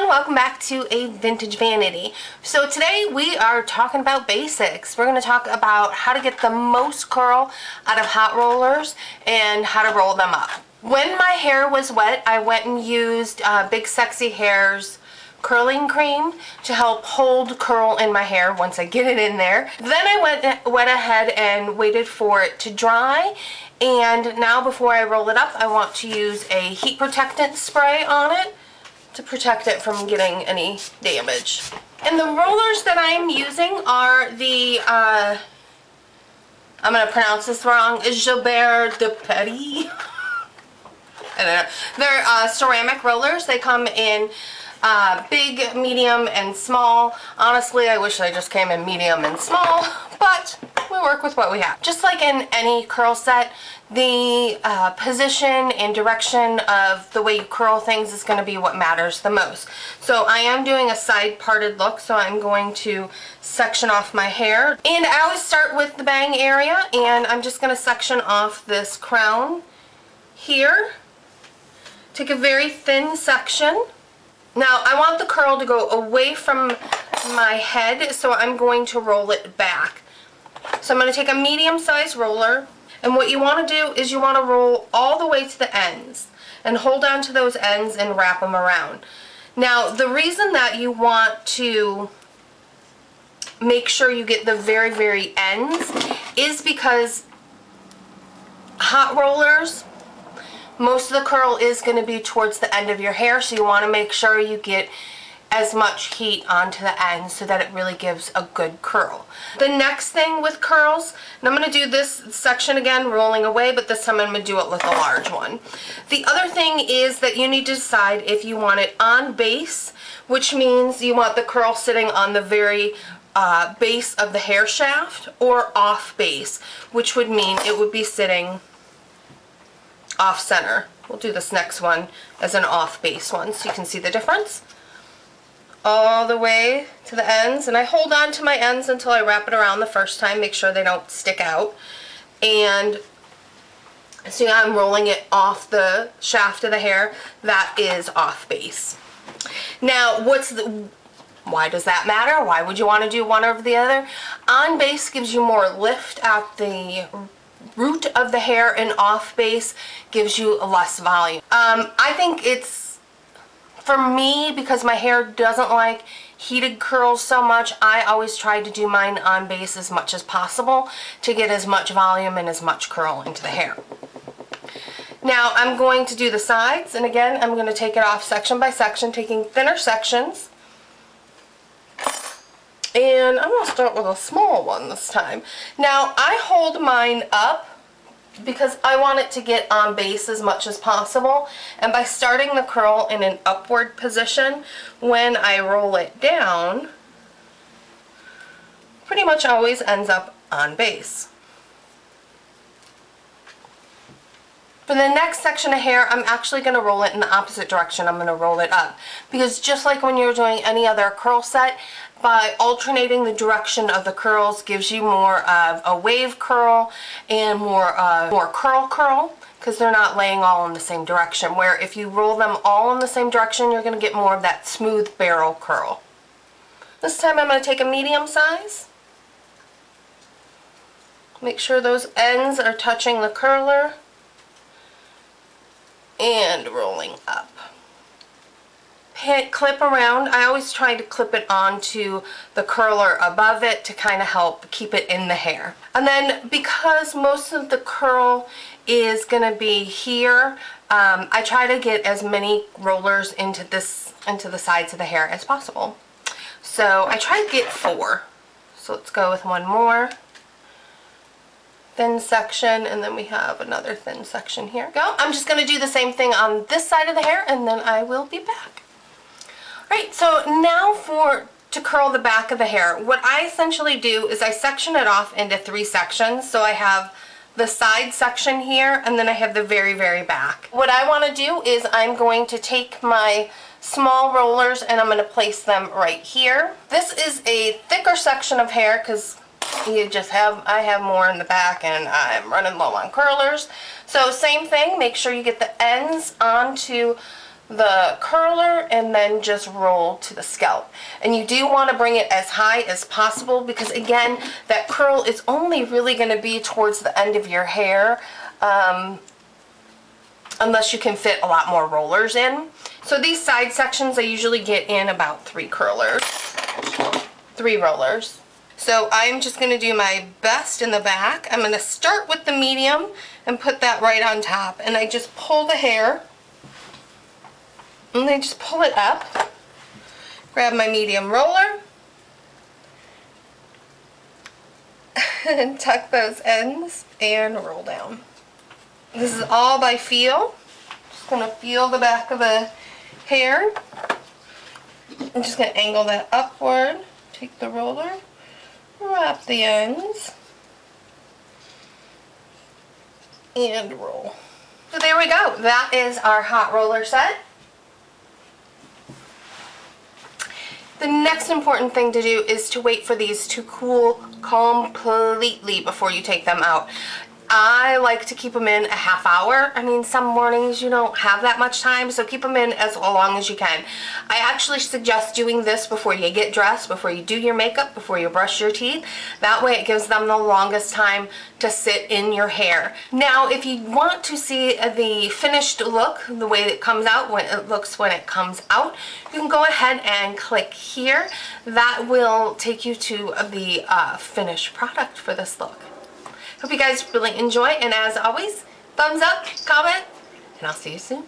everyone, welcome back to A Vintage Vanity. So today we are talking about basics. We're going to talk about how to get the most curl out of hot rollers and how to roll them up. When my hair was wet, I went and used Big Sexy Hair's curling cream to help hold curl in my hair once I get it in there. Then I went ahead and waited for it to dry, and now before I roll it up I want to use a heat protectant spray on it to protect it from getting any damage. And the rollers that I'm using are the, I'm going to pronounce this wrong, Gilbert de Petit. I don't know. They're ceramic rollers. They come in big, medium, and small. Honestly, I wish they just came in medium and small, but we work with what we have. Just like in any curl set, the position and direction of the way you curl things is going to be what matters the most. So I am doing a side parted look, so I'm going to section off my hair. And I always start with the bang area, and I'm just going to section off this crown here. Take a very thin section. Now I want the curl to go away from my head, so I'm going to roll it back. So I'm going to take a medium-sized roller, and what you want to do is you want to roll all the way to the ends and hold on to those ends and wrap them around. Now the reason that you want to make sure you get the very, very ends is because hot rollers, most of the curl is going to be towards the end of your hair, so you want to make sure you get as much heat onto the end so that it really gives a good curl. The next thing with curls, and I'm going to do this section again rolling away, but this time I'm going to do it with a large one. The other thing is that you need to decide if you want it on base, which means you want the curl sitting on the very base of the hair shaft, or off base, which would mean it would be sitting off center. We'll do this next one as an off base one so you can see the difference. All the way to the ends, and I hold on to my ends until I wrap it around the first time, make sure they don't stick out. And so yeah, I'm rolling it off the shaft of the hair. That is off base. Now why does that matter? Why would you want to do one over the other? On base gives you more lift at the root of the hair, and off base gives you less volume. I think it's, for me, because my hair doesn't like heated curls so much, I always try to do mine on base as much as possible to get as much volume and as much curl into the hair. Now I'm going to do the sides, and again I'm going to take it off section by section, taking thinner sections. And I'm going to start with a small one this time. Now I hold mine up because I want it to get on base as much as possible, and by starting the curl in an upward position, when I roll it down, pretty much always ends up on base. For the next section of hair, I'm actually going to roll it in the opposite direction. I'm going to roll it up, because just like when you're doing any other curl set, by alternating the direction of the curls gives you more of a wave curl and more curl, because they're not laying all in the same direction, where if you roll them all in the same direction, you're going to get more of that smooth barrel curl. This time I'm going to take a medium size. Make sure those ends are touching the curler, and rolling up. Clip around. I always try to clip it onto the curler above it to kind of help keep it in the hair. And then because most of the curl is going to be here, I try to get as many rollers into the sides of the hair as possible. So I try to get 4. So let's go with one more thin section, and then we have another thin section here. Go. I'm just going to do the same thing on this side of the hair, and then I will be back. Alright, so now to curl the back of the hair, what I essentially do is I section it off into 3 sections. So I have the side section here, and then I have the very, very back. What I want to do is I'm going to take my small rollers and I'm going to place them right here. This is a thicker section of hair because I have more in the back and I'm running low on curlers. So same thing, make sure you get the ends onto the curler and then just roll to the scalp. And you do want to bring it as high as possible because again, that curl is only really going to be towards the end of your hair, unless you can fit a lot more rollers in. So these side sections I usually get in about 3 rollers. So I'm just going to do my best in the back. I'm going to start with the medium and put that right on top. And I just pull the hair and I just pull it up. Grab my medium roller and tuck those ends and roll down. This is all by feel. Just going to feel the back of the hair. I'm just going to angle that upward. Take the roller, wrap the ends, and roll. So there we go. That is our hot roller set. The next important thing to do is to wait for these to cool completely before you take them out. I like to keep them in a half hour. I mean, some mornings you don't have that much time, so keep them in as long as you can. I actually suggest doing this before you get dressed, before you do your makeup, before you brush your teeth. That way it gives them the longest time to sit in your hair. Now, if you want to see the finished look, the way it comes out, when it looks when it comes out, you can go ahead and click here. That will take you to the finished product for this look. Hope you guys really enjoy, and as always, thumbs up, comment, and I'll see you soon.